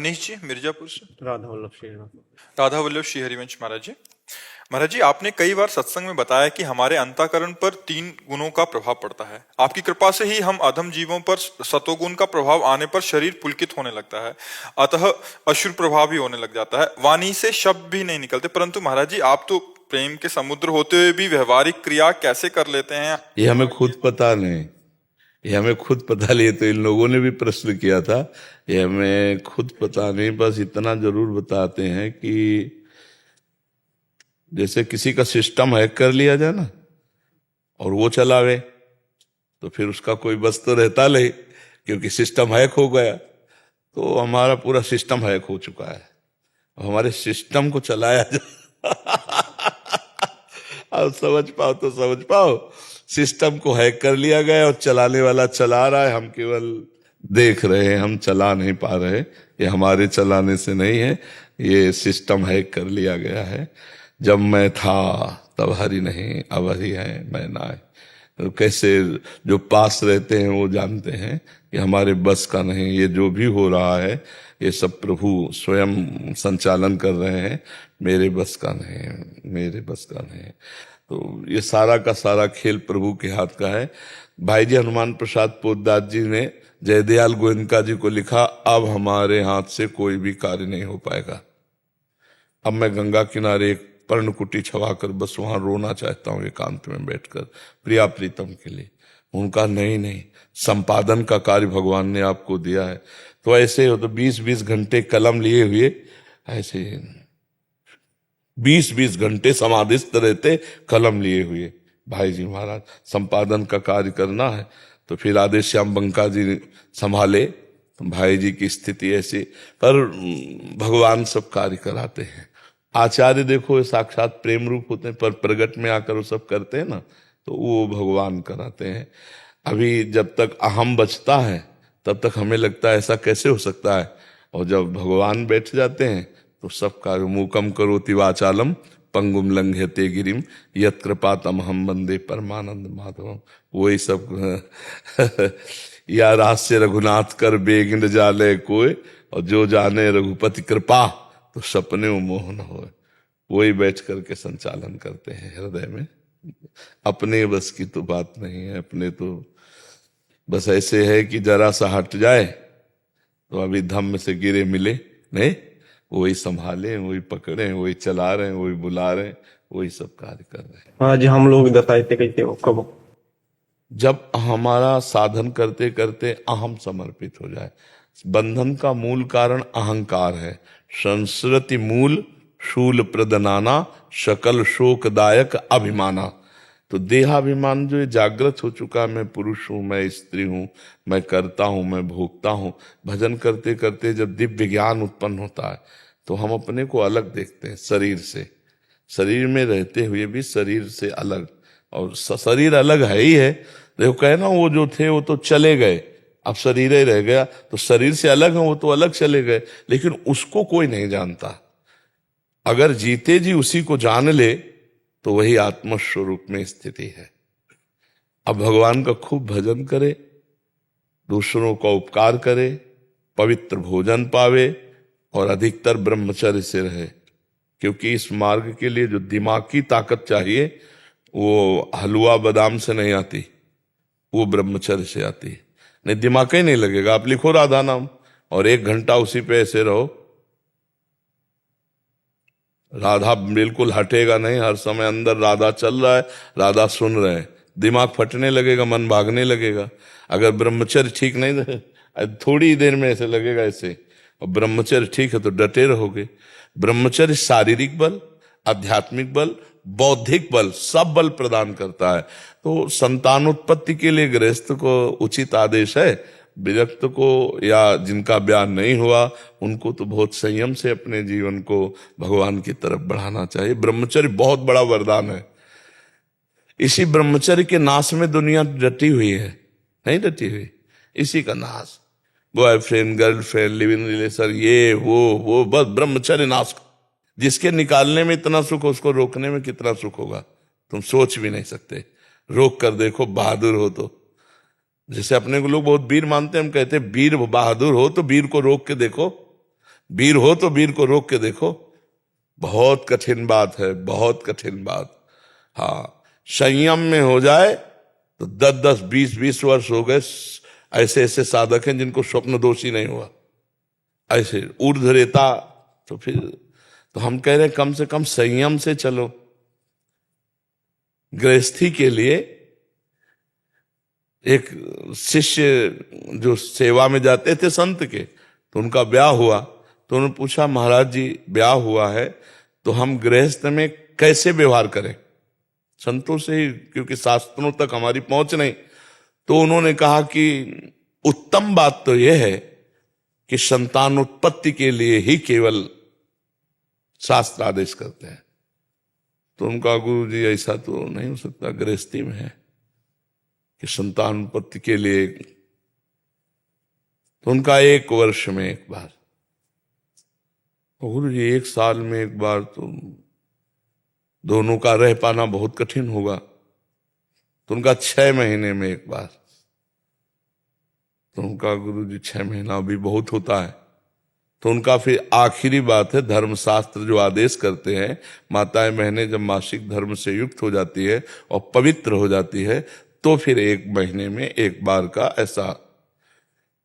मनीष जी मिर्जापुर से। राधा वल्लभ श्री राधा वल्लभ श्री हरिवंश महाराज जी। महाराज जी, आपने कई बार सत्संग में बताया कि हमारे अंतःकरण पर 3 गुणों का प्रभाव पड़ता है। आपकी कृपा से ही हम अधम जीवों पर सतोगुण का प्रभाव आने पर शरीर पुलकित होने लगता है, अतः अशुभ प्रभाव भी होने लग जाता है, वाणी से शब्द भी नहीं निकलते। परंतु महाराज जी, आप तो प्रेम के समुद्र होते हुए भी व्यवहारिक क्रिया कैसे कर लेते हैं? ये हमें खुद पता नहीं, ये हमें खुद पता नहीं। तो इन लोगों ने भी प्रश्न किया था, ये हमें खुद पता नहीं। बस इतना जरूर बताते हैं कि जैसे किसी का सिस्टम हैक कर लिया जाए ना और वो चलावे, तो फिर उसका कोई बस तो रहता नहीं, क्योंकि सिस्टम हैक हो गया। तो हमारा पूरा सिस्टम हैक हो चुका है, हमारे सिस्टम को चलाया जाए। अब समझ पाओ तो समझ पाओ, सिस्टम को हैक कर लिया गया और चलाने वाला चला रहा है, हम केवल देख रहे हैं, हम चला नहीं पा रहे। ये हमारे चलाने से नहीं है, ये सिस्टम हैक कर लिया गया है। जब मैं था तब हरि नहीं, अब हरि है मैं ना है। तो कैसे जो पास रहते हैं वो जानते हैं कि हमारे बस का नहीं, ये जो भी हो रहा है ये सब प्रभु स्वयं संचालन कर रहे हैं, मेरे बस का नहीं, मेरे बस का नहीं। तो ये सारा का सारा खेल प्रभु के हाथ का है। भाई जी हनुमान प्रसाद पोद्दार जी ने जयदयाल गोयनका जी को लिखा, अब हमारे हाथ से कोई भी कार्य नहीं हो पाएगा। अब मैं गंगा किनारे एक पर्णकुटी छवाकर बस वहां रोना चाहता हूं एकांत में बैठकर प्रिया प्रीतम के लिए। उनका नहीं, संपादन का कार्य भगवान ने आपको दिया है। तो ऐसे हो तो 20-20 घंटे कलम लिए हुए, ऐसे 20-20 घंटे समाधिस्थ रहते कलम लिए हुए। भाई जी महाराज संपादन का कार्य करना है तो फिर आदेश श्याम बंका जी संभाले। तो भाई जी की स्थिति ऐसी, पर भगवान सब कार्य कराते हैं। आचार्य देखो साक्षात प्रेम रूप होते हैं, पर प्रगट में आकर वो सब करते हैं ना, तो वो भगवान कराते हैं। अभी जब तक अहम बचता है तब तक हमें लगता है ऐसा कैसे हो सकता है, और जब भगवान बैठ जाते हैं तो सब कार्य मूकम करोति वाचालम पंगुम लंघयते गिरिम यत् कृपातमहं वंदे परमानंद माधवम। वही सब या रास्य रघुनाथ कर बेगिन जाले कोय, और जो जाने रघुपति कृपा तो सपने मोहन हो। वही बैठ करके संचालन करते हैं हृदय में। अपने बस की तो बात नहीं है, अपने तो बस ऐसे है कि जरा सा हट जाए तो अभी धम्म से गिरे मिले नहीं, वही संभाले, वही पकड़े, वही चला रहे हैं, वही बुला रहे हैं, वही सब कार्य कर रहे हैं। हाँ जी, हम लोग बताते कहते हो कब जब हमारा साधन करते करते अहम समर्पित हो जाए। बंधन का मूल कारण अहंकार है। संस्कृति मूल शूल प्रदनाना शकल शोकदायक अभिमाना। तो देहाभिमान जो जागृत हो चुका, मैं पुरुष हूं, मैं स्त्री हूं, मैं करता हूं, मैं भोगता हूं। भजन करते करते जब दिव्य ज्ञान उत्पन्न होता है तो हम अपने को अलग देखते हैं शरीर से, शरीर में रहते हुए भी शरीर से अलग। और शरीर अलग है ही है। देखो कहे ना, वो जो थे वो तो चले गए, अब शरीर ही रह गया। तो शरीर से अलग है, वो तो अलग चले गए, लेकिन उसको कोई नहीं जानता। अगर जीते जी उसी को जान ले तो वही आत्मस्वरूप में स्थिति है। अब भगवान का खूब भजन करे, दूसरों का उपकार करे, पवित्र भोजन पावे और अधिकतर ब्रह्मचर्य से रहे। क्योंकि इस मार्ग के लिए जो दिमाग की ताकत चाहिए वो हलवा बादाम से नहीं आती, वो ब्रह्मचर्य से आती है। नहीं दिमाग ही नहीं लगेगा। आप लिखो राधा नाम और 1 घंटा उसी पे ऐसे रहो, राधा बिल्कुल हटेगा नहीं। हर समय अंदर राधा चल रहा है, राधा सुन रहे हैं, दिमाग फटने लगेगा, मन भागने लगेगा। अगर ब्रह्मचर्य ठीक नहीं, थोड़ी देर में ऐसे लगेगा ऐसे, और ब्रह्मचर्य ठीक है तो डटे रहोगे। ब्रह्मचर्य शारीरिक बल, आध्यात्मिक बल, बौद्धिक बल, सब बल प्रदान करता है। तो संतानोत्पत्ति के लिए गृहस्थ को उचित आदेश है। विरक्त को या जिनका ब्याह नहीं हुआ उनको तो बहुत संयम से अपने जीवन को भगवान की तरफ बढ़ाना चाहिए। ब्रह्मचर्य बहुत बड़ा वरदान है। इसी ब्रह्मचर्य के नाश में दुनिया डटी हुई है, नहीं डटी हुई, इसी का नाश। Boyfriend, girlfriend, live in relation, ये वो बस ब्रह्मचर्य नाश। जिसके निकालने में इतना सुख, उसको रोकने में कितना सुख होगा तुम सोच भी नहीं सकते। रोक कर देखो, बहादुर हो तो। जैसे अपने को लोग बहुत वीर मानते हैं, हम कहते हैं वीर बहादुर हो तो वीर को रोक के देखो। वीर हो तो वीर को रोक के देखो, बहुत कठिन बात है, बहुत कठिन बात। हाँ, संयम में हो जाए तो 10-10, 20-20 वर्ष हो गए, ऐसे ऐसे साधक हैं जिनको स्वप्न दोषी नहीं हुआ, ऐसे ऊर्ध्वरेता। तो फिर तो हम कह रहे हैं कम से कम संयम से चलो। गृहस्थी के लिए एक शिष्य जो सेवा में जाते थे संत के, तो उनका ब्याह हुआ, तो उन्होंने पूछा महाराज जी ब्याह हुआ है तो हम गृहस्थ में कैसे व्यवहार करें, संतों से ही, क्योंकि शास्त्रों तक हमारी पहुंच नहीं। तो उन्होंने कहा कि उत्तम बात तो यह है कि संतान उत्पत्ति के लिए ही केवल शास्त्र आदेश करते हैं। तो उनका गुरु जी ऐसा तो नहीं हो सकता, गृहस्थी में है कि संतान उत्पत्ति के लिए। तो उनका 1 वर्ष में एक बार, गुरु जी 1 साल में एक बार तो दोनों का रह पाना बहुत कठिन होगा। तो उनका 6 महीने में एक बार। तो उनका गुरु जी 6 महीना भी बहुत होता है। तो उनका फिर आखिरी बात है, धर्मशास्त्र जो आदेश करते हैं, माताएं बहनें जब मासिक धर्म से युक्त हो जाती है और पवित्र हो जाती है तो फिर 1 महीने में एक बार का ऐसा।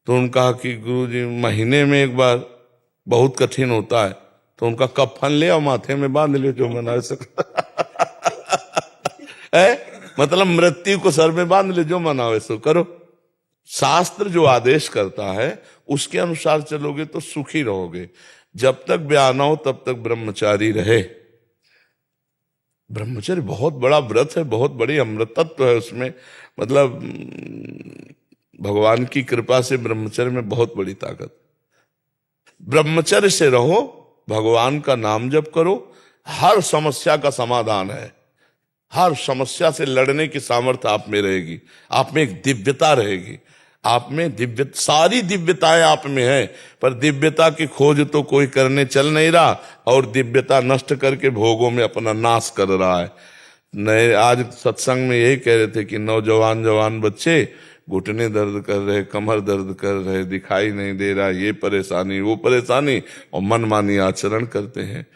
तो उनका कि गुरु जी महीने में एक बार बहुत कठिन होता है। तो उनका कफन ले और माथे में बांध ले, जो मना सकता है, मतलब मृत्यु को सर में बांध ले, जो मना वैसो करो। शास्त्र जो आदेश करता है उसके अनुसार चलोगे तो सुखी रहोगे। जब तक ब्याह ना हो तब तक ब्रह्मचारी रहे। ब्रह्मचर्य बहुत बड़ा व्रत है, बहुत बड़ी अमृतत्व है उसमें। मतलब भगवान की कृपा से ब्रह्मचर्य में बहुत बड़ी ताकत। ब्रह्मचर्य से रहो, भगवान का नाम जप करो, हर समस्या का समाधान है। हर समस्या से लड़ने की सामर्थ्य आप में रहेगी, आप में एक दिव्यता रहेगी, आप में सारी दिव्यताएं आप में है। पर दिव्यता की खोज तो कोई करने चल नहीं रहा और दिव्यता नष्ट करके भोगों में अपना नाश कर रहा है। नए आज सत्संग में यही कह रहे थे कि नौजवान जवान बच्चे घुटने दर्द कर रहे, कमर दर्द कर रहे, दिखाई नहीं दे रहा, ये परेशानी वो परेशानी, और मनमानी आचरण करते हैं।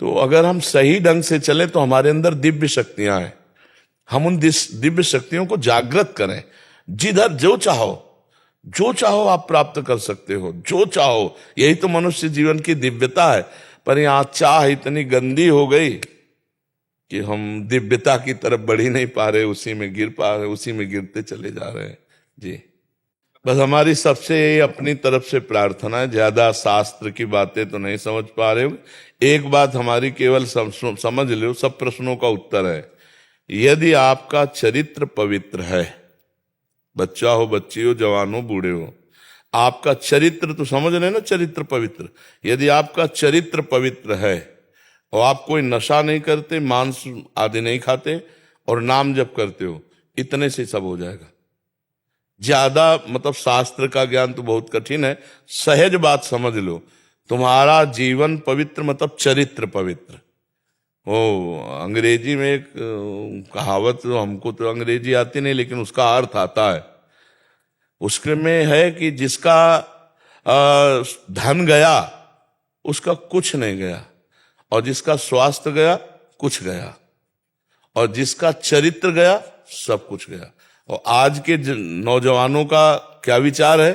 तो अगर हम सही ढंग से चले तो हमारे अंदर दिव्य शक्तियां हैं, हम उन दिव्य शक्तियों को जागृत करें। जिधर जो चाहो आप प्राप्त कर सकते हो, जो चाहो। यही तो मनुष्य जीवन की दिव्यता है। पर यहां चाह इतनी गंदी हो गई कि हम दिव्यता की तरफ बढ़ ही नहीं पा रहे, उसी में गिर पा रहे, उसी में गिरते चले जा रहे हैं जी। बस हमारी सबसे अपनी तरफ से प्रार्थना है, ज्यादा शास्त्र की बातें तो नहीं समझ पा रहे हो। एक बात हमारी केवल समझ लो, सब प्रश्नों का उत्तर है। यदि आपका चरित्र पवित्र है, बच्चा हो, बच्ची हो, जवान हो, बूढ़े हो, आपका चरित्र तो समझ रहे ना, चरित्र पवित्र। यदि आपका चरित्र पवित्र है और आप कोई नशा नहीं करते, मांस आदि नहीं खाते और नाम जप करते हो, इतने से सब हो जाएगा। ज्यादा मतलब शास्त्र का ज्ञान तो बहुत कठिन है, सहज बात समझ लो। तुम्हारा जीवन पवित्र मतलब चरित्र पवित्र। ओ अंग्रेजी में एक कहावत, हमको तो अंग्रेजी आती नहीं लेकिन उसका अर्थ आता है। उसके में है कि जिसका धन गया उसका कुछ नहीं गया, और जिसका स्वास्थ्य गया कुछ गया, और जिसका चरित्र गया सब कुछ गया। और आज के नौजवानों का क्या विचार है,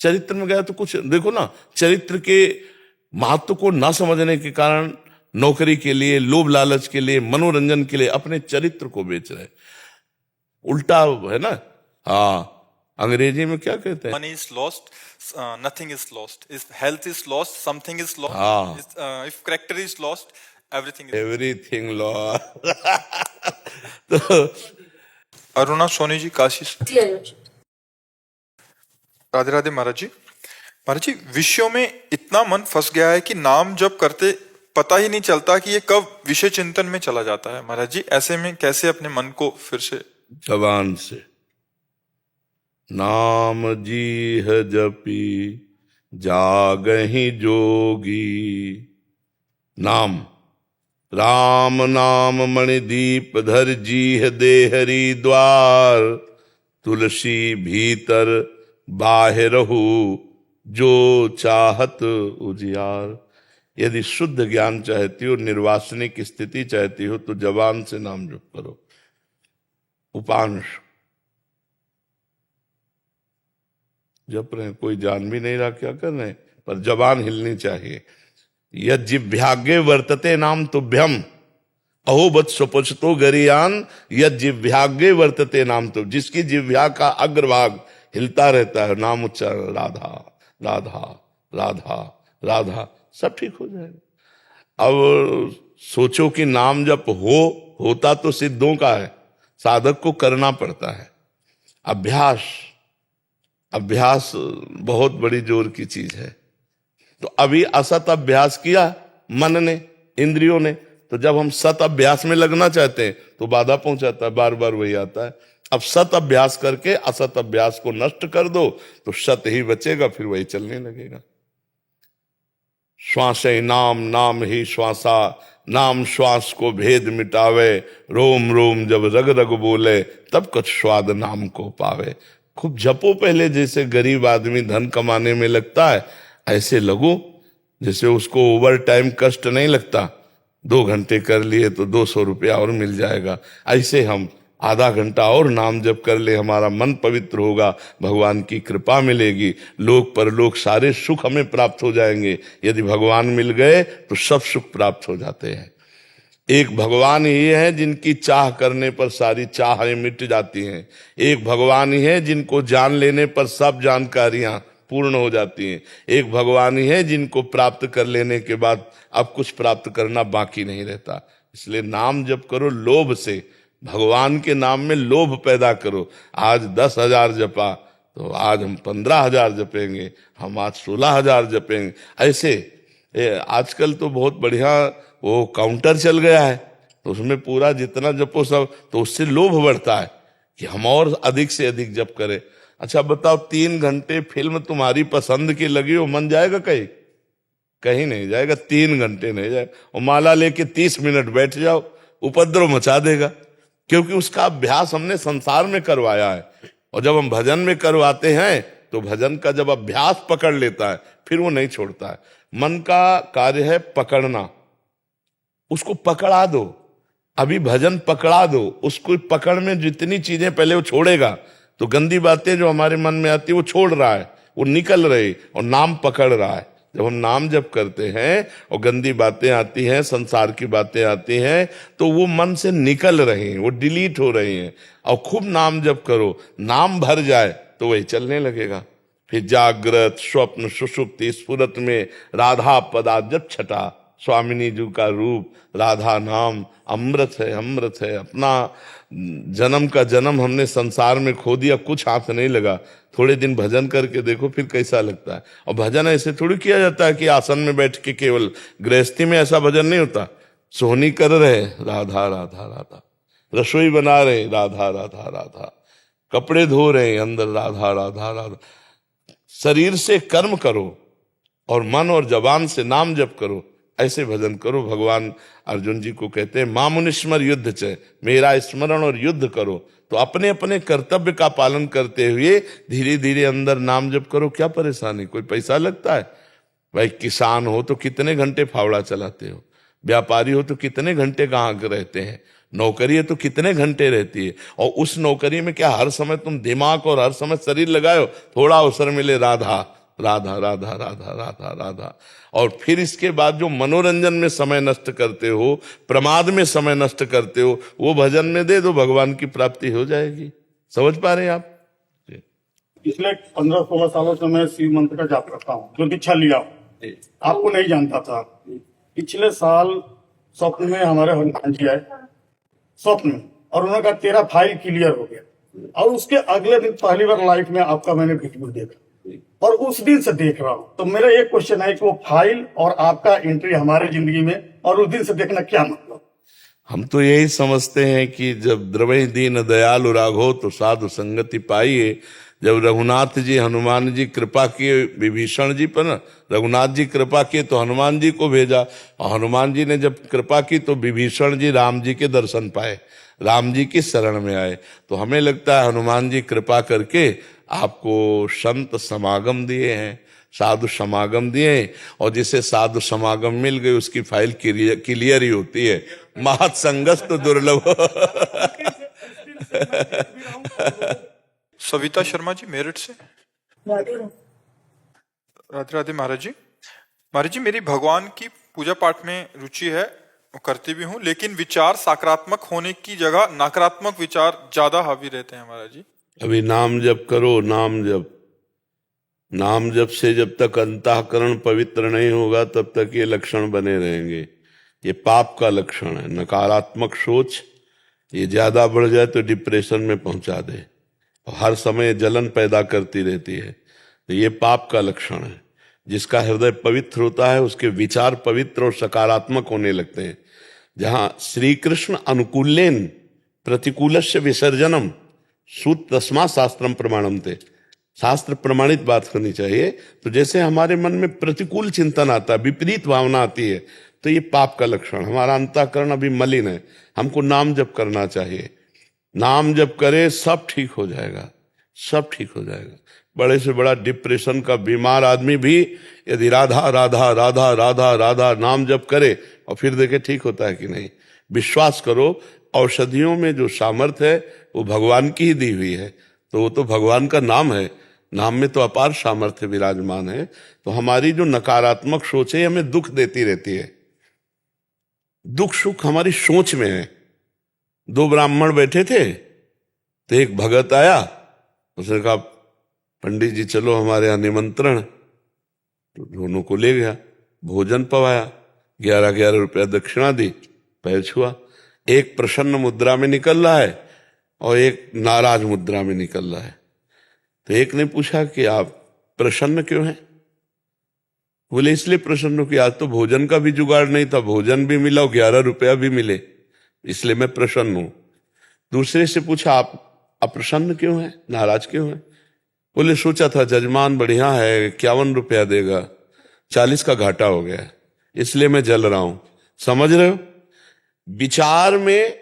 चरित्र में गया तो कुछ। देखो ना, चरित्र के महत्व को ना समझने के कारण नौकरी के लिए, लोभ लालच के लिए, मनोरंजन के लिए अपने चरित्र को बेच रहे। उल्टा है ना। हाँ, अंग्रेजी में क्या कहते हैं, Money is lost, nothing is lost. If health is lost, something is lost. हाँ। If character is lost, everything is everything lost. तो अरुणा सोनी जी, काशी से। राधे राधे महाराज जी। महाराज जी, विषयों में इतना मन फंस गया है कि नाम जप करते पता ही नहीं चलता कि ये कब विषय चिंतन में चला जाता है। महाराज जी, ऐसे में कैसे अपने मन को फिर से जबान से नाम जी है जपी जागहि जोगी, नाम राम नाम मणिदीप धर जी है देहरी द्वार, तुलसी भीतर बाहिरहु जो चाहत उजियार। यदि शुद्ध ज्ञान चाहती हो, निर्वासनिक स्थिति चाहती हो, तो जबान से नाम जप करो। उपांश जप रहे हैं, कोई जान भी नहीं रहा क्या कर रहे हैं, पर जबान हिलनी चाहिए। यद जिह्वाग्रे वर्तते नाम तुभ्यम अहो बत स्वपचतो गरियान। यद जिह्वाग्रे वर्तते नाम तो, जिसकी जिह्वा का अग्रभाग हिलता रहता है, नाम उच्चारण राधा राधा राधा राधा, सब ठीक हो जाएगा। अब सोचो कि नाम जप होता तो सिद्धों का है, साधक को करना पड़ता है। अभ्यास, अभ्यास बहुत बड़ी जोर की चीज है। तो अभी असत अभ्यास किया मन ने, इंद्रियों ने, तो जब हम सत अभ्यास में लगना चाहते हैं तो बाधा पहुंचाता है, बार बार वही आता है। अब सत अभ्यास करके असत अभ्यास को नष्ट कर दो तो सत ही बचेगा, फिर वही चलने लगेगा। श्वास नाम, नाम ही श्वासा, नाम श्वास को भेद मिटावे। रोम रोम जब रग रग बोले, तब कुछ स्वाद नाम को पावे। खूब जपो पहले, जैसे गरीब आदमी धन कमाने में लगता है, ऐसे लगो जैसे उसको ओवर टाइम कष्ट नहीं लगता। 2 घंटे कर लिए तो 200 रुपया और मिल जाएगा। ऐसे हम आधा घंटा और नाम जप कर ले, हमारा मन पवित्र होगा, भगवान की कृपा मिलेगी, लोक परलोक सारे सुख हमें प्राप्त हो जाएंगे। यदि भगवान मिल गए तो सब सुख प्राप्त हो जाते हैं। एक भगवान ही है जिनकी चाह करने पर सारी चाहें मिट जाती हैं। एक भगवान ही है जिनको जान लेने पर सब जानकारियां पूर्ण हो जाती हैं। एक भगवान ही है जिनको प्राप्त कर लेने के बाद अब कुछ प्राप्त करना बाकी नहीं रहता। इसलिए नाम जप करो लोभ से, भगवान के नाम में लोभ पैदा करो। आज 10,000 जपा तो आज हम 15,000 जपेंगे, हम आज 16,000 जपेंगे। ऐसे आजकल तो बहुत बढ़िया वो काउंटर चल गया है, तो उसमें पूरा जितना जपो सब, तो उससे लोभ बढ़ता है कि हम और अधिक से अधिक जप करें। अच्छा बताओ, 3 घंटे फिल्म तुम्हारी पसंद की लगी हो, मन जाएगा कहीं? कहीं नहीं जाएगा, 3 घंटे नहीं जाएगा। और माला लेके 30 मिनट बैठ जाओ, उपद्रव मचा देगा, क्योंकि उसका अभ्यास हमने संसार में करवाया है। और जब हम भजन में करवाते हैं तो भजन का जब अभ्यास पकड़ लेता है फिर वो नहीं छोड़ता है। मन का कार्य है पकड़ना, उसको पकड़ा दो। अभी भजन पकड़ा दो, उसको पकड़ में जितनी चीजें पहले वो छोड़ेगा तो गंदी बातें जो हमारे मन में आती है वो छोड़ रहा है, वो निकल रही, और नाम पकड़ रहा है। जब हम नाम जप करते हैं और गंदी बातें आती हैं, संसार की बातें आती हैं, तो वो मन से निकल रही हैं, वो डिलीट हो रही हैं। और खूब नाम जप करो, नाम भर जाए तो वही चलने लगेगा। फिर जागृत स्वप्न सुषुप्ति स्फुरत में राधा पदाजप छटा। स्वामिनी जी का रूप राधा नाम अमृत है, अमृत है। अपना जन्म का जन्म हमने संसार में खो दिया, कुछ हाथ नहीं लगा। थोड़े दिन भजन करके देखो फिर कैसा लगता है। और भजन ऐसे थोड़ी किया जाता है कि आसन में बैठ के, केवल गृहस्थी में ऐसा भजन नहीं होता। सोहनी कर रहे राधा राधा राधा, रसोई बना रहे राधा राधा राधा, कपड़े धो रहे अंदर राधा राधा राधा। शरीर से कर्म करो और मन और जबान से नाम जप करो, ऐसे भजन करो। भगवान अर्जुन जी को कहते हैं मामुनिस्मर युद्ध च, मेरा स्मरण और युद्ध करो। तो अपने अपने कर्तव्य का पालन करते हुए धीरे धीरे अंदर नाम जप करो। क्या परेशानी, कोई पैसा लगता है? भाई किसान हो तो कितने घंटे फावड़ा चलाते हो, व्यापारी हो तो कितने घंटे कहाँ रहते हैं, नौकरी है तो कितने घंटे रहती है। और उस नौकरी में क्या हर समय तुम दिमाग और हर समय शरीर लगाओ? थोड़ा अवसर मिले राधा राधा राधा राधा राधा राधा। और फिर इसके बाद जो मनोरंजन में समय नष्ट करते हो, प्रमाद में समय नष्ट करते हो, वो भजन में दे दो, भगवान की प्राप्ति हो जाएगी। समझ पा रहे हैं आप? पिछले 15-16 सालों से मैं शिव मंत्र का जाप करता हूँ, जो दीक्षा लिया, आपको नहीं जानता था। पिछले साल स्वप्न में हमारे हनुमान जी आए स्वप्न में, और उन्होंने कहा तेरा फाइल क्लियर हो गया। और उसके अगले दिन पहली बार लाइफ में आपका मैंने वीडियो देखा, और उस दिन से देख रहा हूँ। तो मेरा एक क्वेश्चन है कि वो फाइल और आपका एंट्री हमारे जिंदगी में और उस दिन से देखना क्या मतलब? हम तो यही समझते हैं कि जब द्रवै दीन दयालु राघो तो साधु संगति पाइए। जब रघुनाथ जी हनुमान जी कृपा किए विभीषण जी पर ना, रघुनाथ जी कृपा किए तो हनुमान जी को भेजा, और हनुमान जी ने जब कृपा की तो विभीषण जी राम जी के दर्शन पाए, राम जी की शरण में आए। तो हमें लगता है हनुमान जी कृपा करके आपको संत समागम दिए हैं। साधु समागम दिए, और जिसे साधु समागम मिल गई उसकी फाइल क्लियर ही होती है। महत संगस तो दुर्लभ। सविता शर्मा जी मेरठ से। राधे राधे महाराज जी। महाराज जी, मेरी भगवान की पूजा पाठ में रुचि है, करती भी हूँ, लेकिन विचार सकारात्मक होने की जगह नकारात्मक विचार ज्यादा हावी रहते हैं महाराज जी। अभी नाम जप करो, नाम जप। नाम जप से जब तक अंतःकरण पवित्र नहीं होगा तब तक ये लक्षण बने रहेंगे। ये पाप का लक्षण है। नकारात्मक सोच ये ज्यादा बढ़ जाए तो डिप्रेशन में पहुंचा दे, और हर समय जलन पैदा करती रहती है, तो ये पाप का लक्षण है। जिसका हृदय पवित्र होता है उसके विचार पवित्र और सकारात्मक होने लगते हैं। जहां श्री कृष्ण अनुकूलेन प्रतिकूलस्य विसर्जनम सूत तस्मा शास्त्रम प्रमाणम थे, शास्त्र प्रमाणित बात करनी चाहिए। तो जैसे हमारे मन में प्रतिकूल चिंतन आता है, विपरीत भावना आती है, तो ये पाप का लक्षण। हमारा अंतःकरण अभी मलिन है। हमको नाम जप करना चाहिए। नाम जप करे सब ठीक हो जाएगा, सब ठीक हो जाएगा। बड़े से बड़ा डिप्रेशन का बीमार आदमी भी यदि राधा राधा राधा राधा राधा नाम जप करे और फिर देखे ठीक होता है कि नहीं। विश्वास करो, औषधियों में जो सामर्थ्य है वो भगवान की ही दी हुई है। तो वो तो भगवान का नाम है, नाम में तो अपार सामर्थ्य विराजमान है। तो हमारी जो नकारात्मक सोच है हमें दुख देती रहती है। दुख सुख हमारी सोच में है। दो ब्राह्मण बैठे थे, तो एक भगत आया, उसने कहा पंडित जी चलो हमारे यहाँ निमंत्रण। तो दोनों को ले गया, भोजन पवाया, 11-11 रुपया दक्षिणा दी, पैर छुआ। एक प्रसन्न मुद्रा में निकल रहा है और एक नाराज मुद्रा में निकल रहा है। तो एक ने पूछा कि आप प्रसन्न क्यों हैं? बोले इसलिए प्रसन्न हूं कि आज तो भोजन का भी जुगाड़ नहीं था, भोजन भी मिला और 11 रुपया भी मिले, इसलिए मैं प्रसन्न हूं। दूसरे से पूछा आप अप्रसन्न क्यों हैं, नाराज क्यों हैं? बोले सोचा था जजमान बढ़िया है, 51 रुपया देगा, 40 का घाटा हो गया, इसलिए मैं जल रहा हूं। समझ रहे हो? विचार में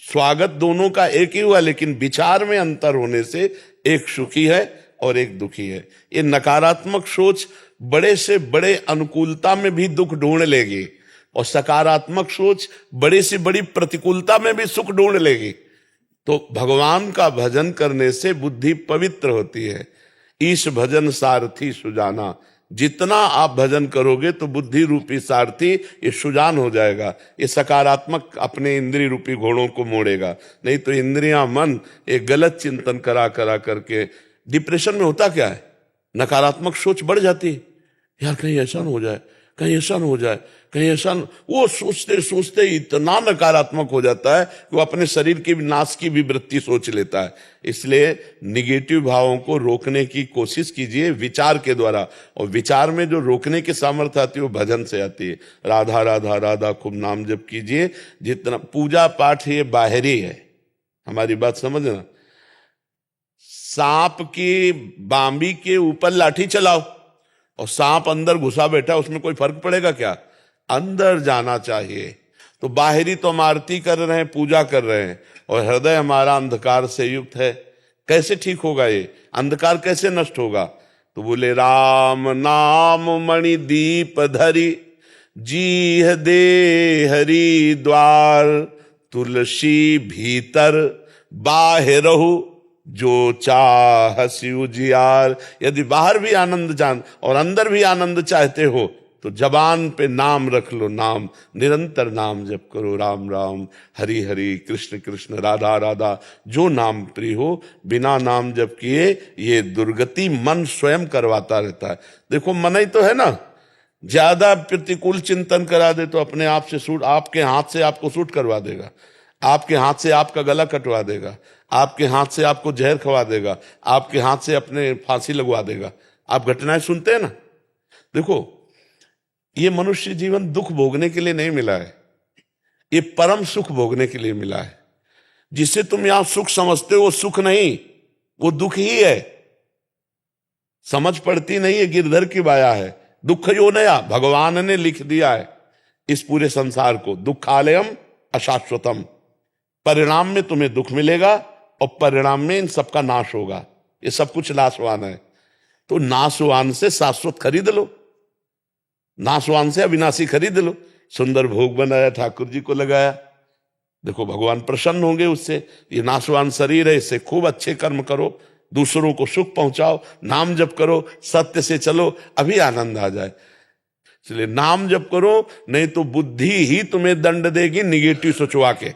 स्वागत दोनों का एक ही हुआ, लेकिन विचार में अंतर होने से एक सुखी है और एक दुखी है। ये नकारात्मक सोच बड़े से बड़े अनुकूलता में भी दुख ढूंढ लेगी, और सकारात्मक सोच बड़ी से बड़ी प्रतिकूलता में भी सुख ढूंढ लेगी। तो भगवान का भजन करने से बुद्धि पवित्र होती है। ईश भजन सारथी सुजाना, जितना आप भजन करोगे तो बुद्धि रूपी सारथी ये सुजान हो जाएगा। ये सकारात्मक अपने इंद्रिय रूपी घोड़ों को मोड़ेगा। नहीं तो इंद्रियां मन एक गलत चिंतन करा करा करके डिप्रेशन में होता क्या है, नकारात्मक सोच बढ़ जाती है। यार कहीं ऐसा न हो जाए, कहीं ऐसा न हो जाए, कहीं ऐसा न, वो सोचते सोचते इतना नकारात्मक हो जाता है कि वो अपने शरीर की नाश की भी वृत्ति सोच लेता है। इसलिए निगेटिव भावों को रोकने की कोशिश कीजिए विचार के द्वारा, और विचार में जो रोकने की सामर्थ्य आती है वो भजन से आती है। राधा राधा राधा खूब नाम जप कीजिए। जितना पूजा पाठ ये बाहरी है, हमारी बात समझना। सांप की बांबी के ऊपर लाठी चलाओ और सांप अंदर घुसा बैठा, उसमें कोई फर्क पड़ेगा क्या? अंदर जाना चाहिए। तो बाहरी तो हम आरती कर रहे हैं, पूजा कर रहे हैं, और हृदय हमारा अंधकार से युक्त है। कैसे ठीक होगा ये अंधकार, कैसे नष्ट होगा? तो बोले राम नाम मणि दीप धरी, जी दे हरि द्वार, तुलसी भीतर बाहरहु जो चाह उजियार। यदि बाहर भी आनंद जान और अंदर भी आनंद चाहते हो तो जबान पे नाम रख लो, नाम निरंतर नाम जप करो, राम राम हरि हरि कृष्ण कृष्ण राधा राधा, जो नाम प्रिय हो। बिना नाम जप किए ये दुर्गति मन स्वयं करवाता रहता है। देखो मन ही तो है ना, ज्यादा प्रतिकूल चिंतन करा दे तो अपने आप से सूट, आपके हाथ से आपको सूट करवा देगा, आपके हाथ से आपका गला कटवा देगा, आपके हाथ से आपको जहर खवा देगा, आपके हाथ से अपने फांसी लगवा देगा। आप घटनाएं सुनते हैं ना। देखो ये मनुष्य जीवन दुख भोगने के लिए नहीं मिला है, ये परम सुख भोगने के लिए मिला है। जिसे तुम यहां सुख समझते हो वो सुख नहीं, वो दुख ही है। समझ पड़ती नहीं है, गिरधर की बाया है। दुख यो नया भगवान ने लिख दिया है इस पूरे संसार को। दुखालयम अशाश्वतम, परिणाम में तुम्हें दुख मिलेगा और परिणाम में इन सबका नाश होगा। ये सब कुछ नाशवान है। तो नाशवान से शाश्वत खरीद लो, नाशवान से अविनाशी खरीद लो। सुंदर भोग बनाया, ठाकुर जी को लगाया, देखो भगवान प्रसन्न होंगे उससे। ये नाशवान शरीर है, इससे खूब अच्छे कर्म करो, दूसरों को सुख पहुंचाओ, नाम जप करो, सत्य से चलो, अभी आनंद आ जाए। इसलिए नाम जप करो, नहीं तो बुद्धि ही तुम्हें दंड देगी निगेटिव सोचवा के।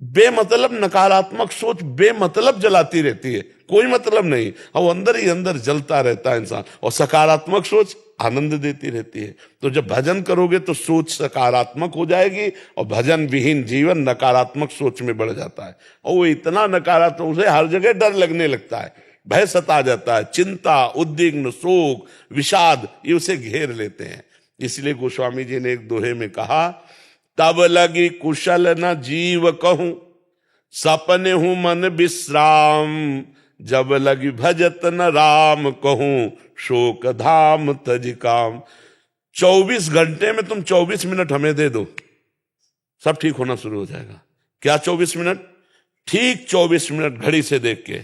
बेमतलब नकारात्मक सोच बेमतलब जलाती रहती है, कोई मतलब नहीं, और अंदर ही अंदर जलता रहता है इंसान। और सकारात्मक सोच आनंद देती रहती है। तो जब भजन करोगे तो सोच सकारात्मक हो जाएगी, और भजन विहीन जीवन नकारात्मक सोच में बढ़ जाता है। और वो इतना नकारात्मक, उसे हर जगह डर लगने लगता है, भय सता जाता है, चिंता, उद्विग्न, शोक, विषाद, ये उसे घेर लेते हैं। इसलिए गोस्वामी जी ने एक दोहे में कहा, तब लगी कुशल न जीव कहूं, सपने हूं मन विश्राम, जब लगी भजत न राम कहूं, शोक धाम तज काम। 24 घंटे में तुम 24 मिनट हमें दे दो, सब ठीक होना शुरू हो जाएगा। क्या 24 मिनट? ठीक 24 मिनट घड़ी से देख के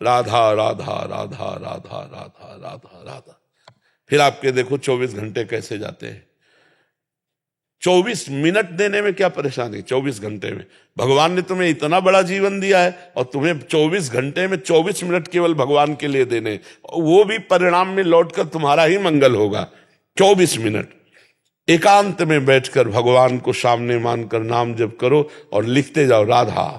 राधा राधा राधा राधा राधा राधा राधा, फिर आपके देखो 24 घंटे कैसे जाते हैं। 24 मिनट देने में क्या परेशानी? 24 घंटे में भगवान ने तुम्हें इतना बड़ा जीवन दिया है, और तुम्हें 24 घंटे में 24 मिनट केवल भगवान के लिए देने, वो भी परिणाम में लौटकर तुम्हारा ही मंगल होगा। 24 मिनट एकांत में बैठकर भगवान को सामने मानकर नाम जप करो, और लिखते जाओ राधा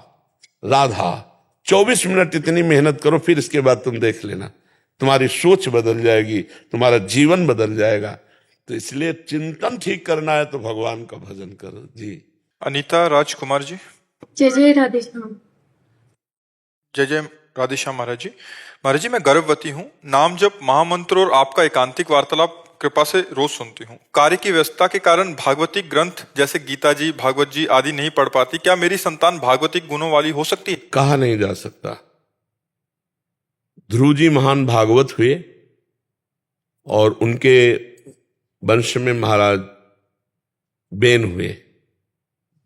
राधा। 24 मिनट इतनी मेहनत करो, फिर इसके बाद तुम देख लेना, तुम्हारी सोच बदल जाएगी, तुम्हारा जीवन बदल जाएगा। तो इसलिए चिंतन ठीक करना है तो भगवान का भजन करो जी। अनीता राजकुमार जी। जय जय राधे श्याम। जय जय राधेश्याम महाराज जी। महाराज जी, मैं गर्भवती हूँ, नाम जप, महामंत्र और आपका एकांतिक वार्तालाप कृपा से रोज सुनती हूँ। कार्य की व्यस्तता के कारण भागवतिक ग्रंथ जैसे गीता जी, भागवत जी आदि नहीं पढ़ पाती। क्या मेरी संतान भागवतिक गुणों वाली हो सकती है? कहा नहीं जा सकता। ध्रुव जी महान भागवत हुए, और उनके वंश में महाराज बेन हुए,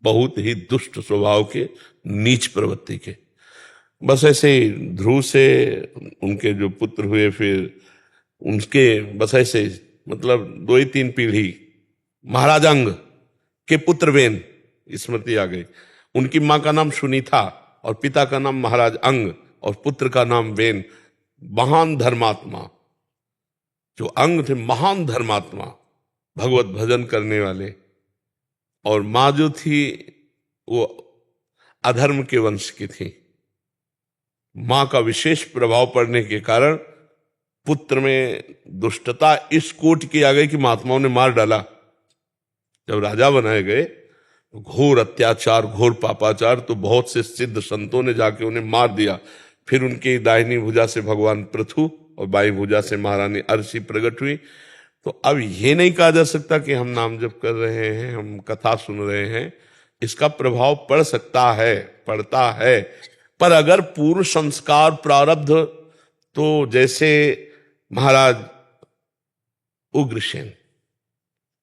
बहुत ही दुष्ट स्वभाव के, नीच प्रवृत्ति के। बस ऐसे ही ध्रुव से उनके जो पुत्र हुए, फिर उनके बस ऐसे मतलब 2-3 पीढ़ी महाराज अंग के पुत्र बेन, स्मृति आ गई। उनकी माँ का नाम सुनीता और पिता का नाम महाराज अंग और पुत्र का नाम बेन। महान धर्मात्मा जो अंग थे, महान धर्मात्मा, भगवत भजन करने वाले। और माँ जो थी वो अधर्म के वंश की थी। माँ का विशेष प्रभाव पड़ने के कारण पुत्र में दुष्टता इस कोट की आ गई कि महात्माओं ने मार डाला। जब राजा बनाए गए तो घोर अत्याचार, घोर पापाचार, तो बहुत से सिद्ध संतों ने जाके उन्हें मार दिया। फिर उनकी दाहिनी भुजा से भगवान पृथु और बाई भुजा से महारानी अर्शी प्रकट हुई। तो अब ये नहीं कहा जा सकता कि हम नाम जप कर रहे हैं, हम कथा सुन रहे हैं, इसका प्रभाव पड़ सकता है, पड़ता है। पर अगर पूर्व संस्कार प्रारब्ध, तो जैसे महाराज उग्रसेन,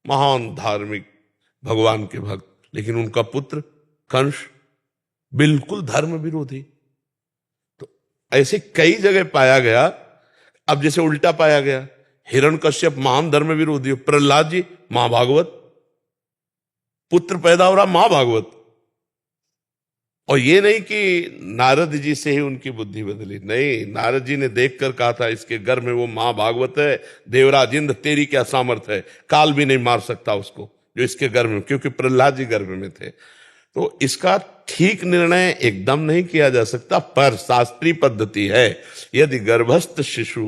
महान धार्मिक भगवान के भक्त, लेकिन उनका पुत्र कंस बिल्कुल धर्म विरोधी। तो ऐसे कई जगह पाया गया। अब जैसे उल्टा पाया गया, हिरण्यकश्यप महान धर्म विरोधी, प्रहलाद जी मां भागवत, पुत्र पैदा हो रहा मां भागवत। और ये नहीं कि नारद जी से ही उनकी बुद्धि बदली, नहीं, नारद जी ने देखकर कहा था इसके गर्भ में वो मां भागवत है, देवराज इंद्र तेरी क्या सामर्थ्य है, काल भी नहीं मार सकता उसको जो इसके गर्भ में, क्योंकि प्रहलाद जी गर्भ में थे। तो इसका ठीक निर्णय एकदम नहीं किया जा सकता, पर शास्त्रीय पद्धति है। यदि गर्भस्थ शिशु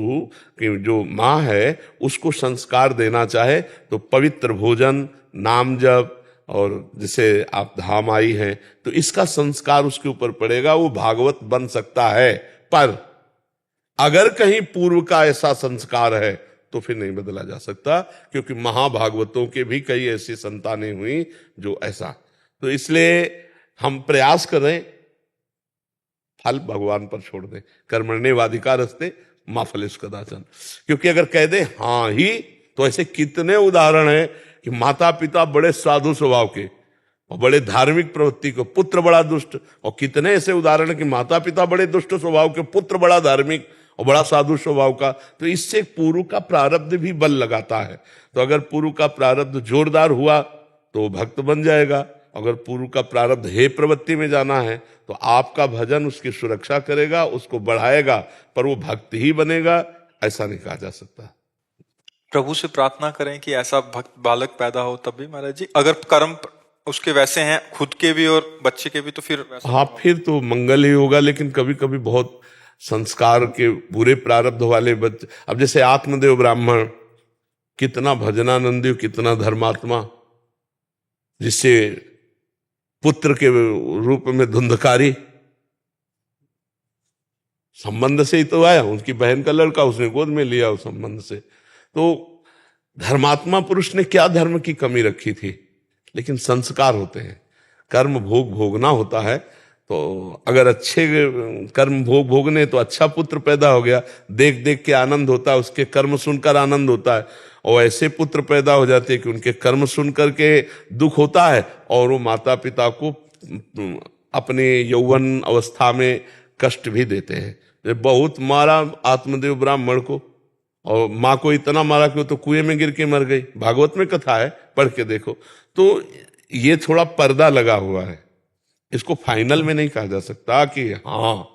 की जो माँ है उसको संस्कार देना चाहे तो पवित्र भोजन, नाम जप, और जैसे आप धाम आई हैं तो इसका संस्कार उसके ऊपर पड़ेगा, वो भागवत बन सकता है। पर अगर कहीं पूर्व का ऐसा संस्कार है तो फिर नहीं बदला जा सकता, क्योंकि महाभागवतों के भी कई ऐसी संतानें हुई जो ऐसा। तो इसलिए हम प्रयास करें, फल भगवान पर छोड़ दें। कर्मण्येवाधिकारस्ते मा फलेषु कदाचन। क्योंकि अगर कह दे हाँ ही, तो ऐसे कितने उदाहरण हैं कि माता पिता बड़े साधु स्वभाव के और बड़े धार्मिक प्रवृत्ति को, पुत्र बड़ा दुष्ट। और कितने ऐसे उदाहरण कि माता पिता बड़े दुष्ट स्वभाव के, पुत्र बड़ा धार्मिक और बड़ा साधु स्वभाव का, तो इससे पूर्व का प्रारब्ध भी बल लगाता है। तो अगर पूर्व का प्रारब्ध जोरदार हुआ तो वो भक्त बन जाएगा। अगर पूर्व का प्रारब्ध हे प्रवृत्ति में जाना है तो आपका भजन उसकी सुरक्षा करेगा, उसको बढ़ाएगा, पर वो भक्त ही बनेगा ऐसा नहीं कहा जा सकता। प्रभु से प्रार्थना करें कि ऐसा भक्त बालक पैदा हो तब भी महाराज जी, अगर कर्म उसके वैसे हैं खुद के भी और बच्चे के भी, तो फिर वैसा हाँ, फिर तो मंगल ही होगा। लेकिन कभी कभी बहुत संस्कार के बुरे प्रारब्ध वाले बच्चे, अब जैसे आत्मदेव ब्राह्मण कितना भजनानंदी, कितना धर्मात्मा, जिससे पुत्र के रूप में धुंधकारी संबंध से ही तो आया, उनकी बहन का लड़का उसने गोद में लिया उस संबंध से। तो धर्मात्मा पुरुष ने क्या धर्म की कमी रखी थी, लेकिन संस्कार होते हैं, कर्म भोग भोगना होता है। तो अगर अच्छे कर्म भोग भोगने तो अच्छा पुत्र पैदा हो गया, देख देख के आनंद होता है, उसके कर्म सुनकर आनंद होता है। और ऐसे पुत्र पैदा हो जाते हैं कि उनके कर्म सुन करके दुख होता है और वो माता पिता को अपने यौवन अवस्था में कष्ट भी देते हैं। बहुत मारा आत्मदेव ब्राह्मण को, और माँ को इतना मारा कि वो तो कुएं में गिर के मर गई। भागवत में कथा है, पढ़ के देखो। तो ये थोड़ा पर्दा लगा हुआ है, इसको फाइनल में नहीं कहा जा सकता कि हाँ,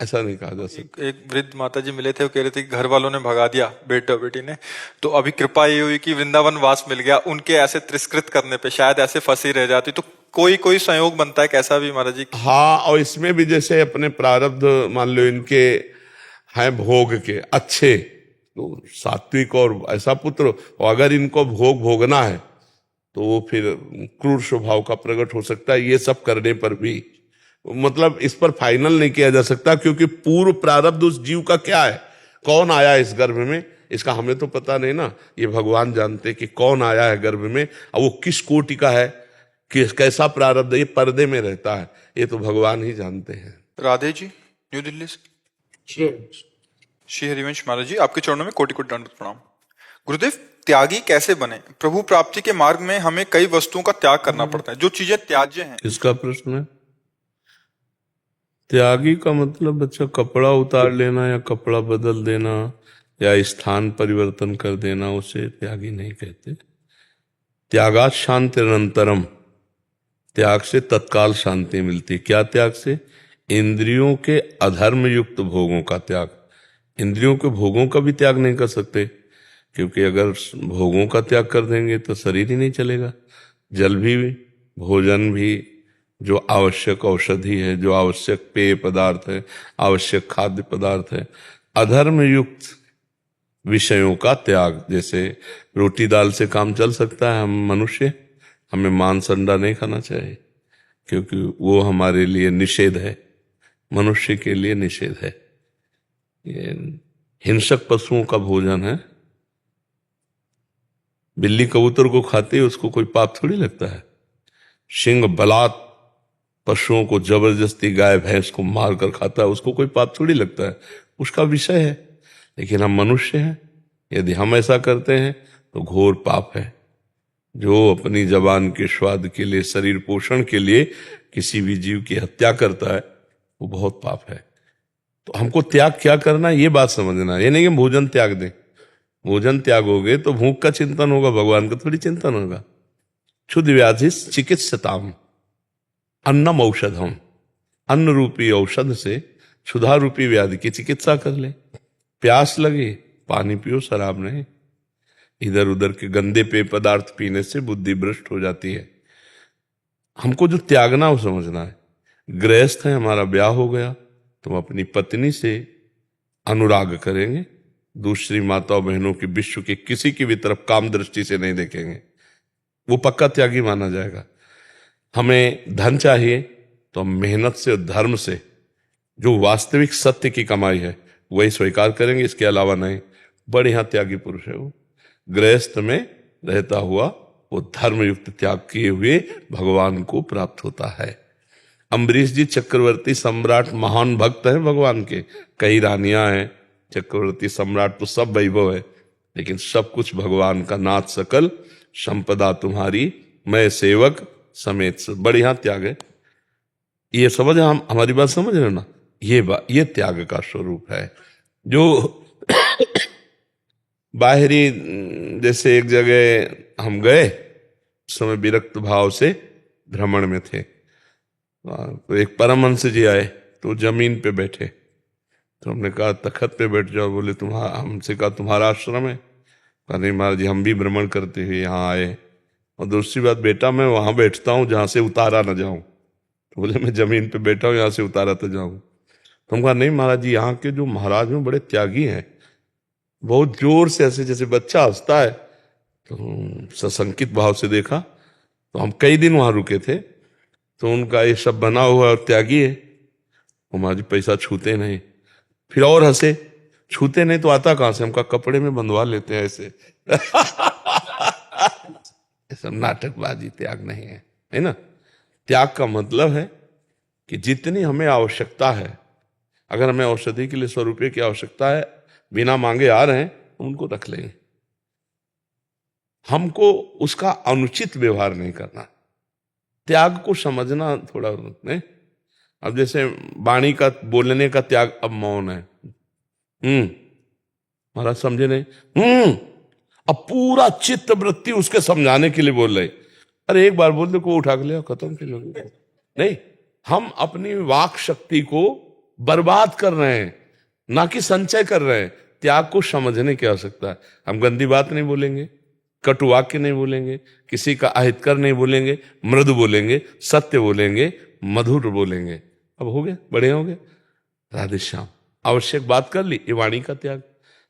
ऐसा नहीं कहा जा सकता। एक वृद्ध माता जी मिले थे, वो कह रहे थे कि घर वालों ने भगा दिया बेटा बेटी ने, तो अभी कृपा ये हुई कि वृंदावन वास मिल गया। उनके ऐसे तिरस्कृत करने पे शायद ऐसे फंसी रह जाती, तो कोई कोई संयोग बनता है कैसा भी महाराज जी। हाँ, और इसमें भी जैसे अपने प्रारब्ध मान लो इनके हैं भोग के अच्छे, तो सात्विक और ऐसा पुत्र, और अगर इनको भोग भोगना है तो वो फिर क्रूर स्वभाव का प्रकट हो सकता है। ये सब करने पर भी मतलब इस पर फाइनल नहीं किया जा सकता, क्योंकि पूर्व प्रारब्ध उस जीव का क्या है, कौन आया इस गर्भ में, इसका हमें तो पता नहीं ना। ये भगवान जानते कि कौन आया है गर्भ में, और वो किस कोटि का है, किस कैसा प्रारब्ध, ये पर्दे में रहता है, ये तो भगवान ही जानते हैं। राधे जी, न्यू दिल्ली से। श्री हरिवंश महाराज जी, आपके चरणों में कोटि कोटि दंडवत प्रणाम। गुरुदेव, त्यागी कैसे बने? प्रभु प्राप्ति के मार्ग में हमें कई वस्तुओं का त्याग करना पड़ता है, जो चीजें त्याज्य हैं। इसका प्रश्न है। त्यागी का मतलब बच्चा कपड़ा उतार लेना या कपड़ा बदल देना या स्थान परिवर्तन कर देना, उसे त्यागी नहीं कहते। त्यागात शांति निरंतरम, त्याग से तत्काल शांति मिलती। क्या त्याग से? इंद्रियों के अधर्म युक्त भोगों का त्याग। इंद्रियों के भोगों का भी त्याग नहीं कर सकते, क्योंकि अगर भोगों का त्याग कर देंगे तो शरीर ही नहीं चलेगा। जल भी, भोजन भी, जो आवश्यक औषधि है, जो आवश्यक पेय पदार्थ है, आवश्यक खाद्य पदार्थ है, अधर्म युक्त विषयों का त्याग। जैसे रोटी दाल से काम चल सकता है, हम मनुष्य, हमें मांस अंडा नहीं खाना चाहिए, क्योंकि वो हमारे लिए निषेध है, मनुष्य के लिए निषेध है। ये हिंसक पशुओं का भोजन है। बिल्ली कबूतर को खाती है, उसको कोई पाप थोड़ी लगता है। सिंह बलात् पशुओं को जबरदस्ती गाय भैंस को मार कर खाता है, उसको कोई पाप थोड़ी लगता है, उसका विषय है। लेकिन हम मनुष्य हैं, यदि हम ऐसा करते हैं तो घोर पाप है। जो अपनी जबान के स्वाद के लिए, शरीर पोषण के लिए किसी भी जीव की हत्या करता है, वो बहुत पाप है। तो हमको त्याग क्या करना, ये बात समझना। ये नहीं कि भोजन त्याग दें, भोजन त्यागोगे तो भूख का चिंतन होगा, भगवान का थोड़ी चिंतन होगा। क्षुद्र व्याधि चिकित्सताम अन्नम औषधम, अन्न रूपी औषध से क्षुधा रूपी व्याधि की चिकित्सा कर ले। प्यास लगे पानी पियो, शराब नहीं। इधर उधर के गंदे पेय पदार्थ पीने से बुद्धि भ्रष्ट हो जाती है। हमको जो त्यागना वो समझना है। गृहस्थ है, हमारा ब्याह हो गया तो हम अपनी पत्नी से अनुराग करेंगे, दूसरी माताओं बहनों की, विश्व के किसी की भी तरफ काम दृष्टि से नहीं देखेंगे, वो पक्का त्यागी माना जाएगा। हमें धन चाहिए तो हम मेहनत से और धर्म से जो वास्तविक सत्य की कमाई है वही स्वीकार करेंगे, इसके अलावा नहीं। बढ़िया त्यागी पुरुष है वो। गृहस्थ में रहता हुआ वो धर्मयुक्त त्याग किए हुए भगवान को प्राप्त होता है। अम्बरीश जी चक्रवर्ती सम्राट, महान भक्त है भगवान के, कई रानियां हैं, चक्रवर्ती सम्राट तो सब वैभव है, लेकिन सब कुछ भगवान का। नाथ सकल संपदा तुम्हारी, मैं सेवक समेत सब। बढ़िया त्याग है ये। समझ, हम हमारी बात समझ रहे ना, ये त्याग का स्वरूप है। जो बाहरी जैसे एक जगह हम गए, उस समय विरक्त भाव से भ्रमण में थे, तो एक परमहंस जी आए तो जमीन पे बैठे, तो हमने कहा तखत पे बैठ जाओ। बोले तुम्हारा, हमसे कहा तुम्हारा आश्रम है? कहा नहीं महाराज जी, हम भी भ्रमण करते हुए यहाँ आए, और दूसरी बात बेटा मैं वहां बैठता हूँ जहां से उतारा ना जाऊं। तो बोले मैं जमीन पे बैठा हूँ, यहाँ से उतारा तो जाऊं। तो हम कहा नहीं महाराज जी, यहाँ के जो महाराज हैं बड़े त्यागी हैं। बहुत जोर से ऐसे जैसे बच्चा हंसता है, तो सशंकित भाव से देखा, तो हम कई दिन वहां रुके थे, तो उनका ये सब बना हुआ और त्यागी है। महाराज जी पैसा छूते नहीं। फिर और हंसे, छूते नहीं तो आता कहां से? हमका कपड़े में बंधवा लेते हैं ऐसे। ये सब नाटकबाजी, त्याग नहीं है ना? त्याग का मतलब है कि जितनी हमें आवश्यकता है, अगर हमें औषधि के लिए 100 रुपये की आवश्यकता है, बिना मांगे आ रहे हैं, उनको रख लेंगे। हमको उसका अनुचित व्यवहार नहीं करना, त्याग को समझना थोड़ा नहीं। अब जैसे वाणी का, बोलने का त्याग, अब मौन है। महाराज समझे नहीं? अब पूरा चित्त वृत्ति उसके समझाने के लिए बोल रहे। अरे एक बार बोल दे, को उठा के लिया, खत्म के लिए। नहीं, हम अपनी वाक शक्ति को बर्बाद कर रहे हैं, ना कि संचय कर रहे हैं। त्याग को समझने की आवश्यकता है। हम गंदी बात नहीं बोलेंगे, कटु वाक्य नहीं बोलेंगे, किसी का अहितकर नहीं बोलेंगे, मृदु बोलेंगे, सत्य बोलेंगे, मधुर बोलेंगे। अब हो गया, बढ़िया हो गया। राधे श्याम, आवश्यक बात कर ली, ये वाणी का त्याग।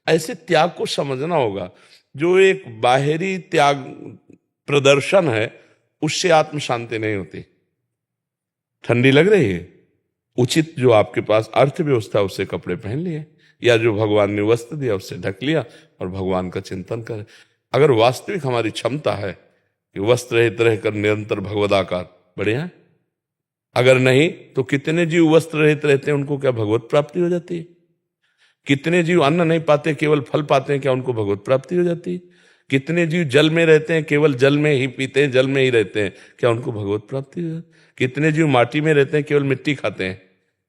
ऐसे त्याग को समझना होगा। जो एक बाहरी त्याग प्रदर्शन है, उससे आत्म शांति नहीं होती। ठंडी लग रही है, उचित जो आपके पास अर्थव्यवस्था, उससे कपड़े पहन लिए, या जो भगवान ने वस्त्र दिया उससे ढक लिया, और भगवान का चिंतन करें। अगर वास्तविक हमारी क्षमता है कि वस्त्र रहित रहकर निरंतर भगवदाकार, बढ़िया है। अगर नहीं तो कितने जीव वस्त्र रहित रहते हैं, उनको क्या भगवत प्राप्ति हो जाती है? कितने जीव अन्न नहीं पाते, केवल फल पाते हैं, क्या उनको भगवत प्राप्ति हो जाती है? कितने जीव जल में रहते हैं, केवल जल में ही पीते हैं, जल में ही रहते हैं, क्या उनको भगवत प्राप्ति हो जाती है? कितने जीव माटी में रहते हैं, केवल मिट्टी खाते हैं,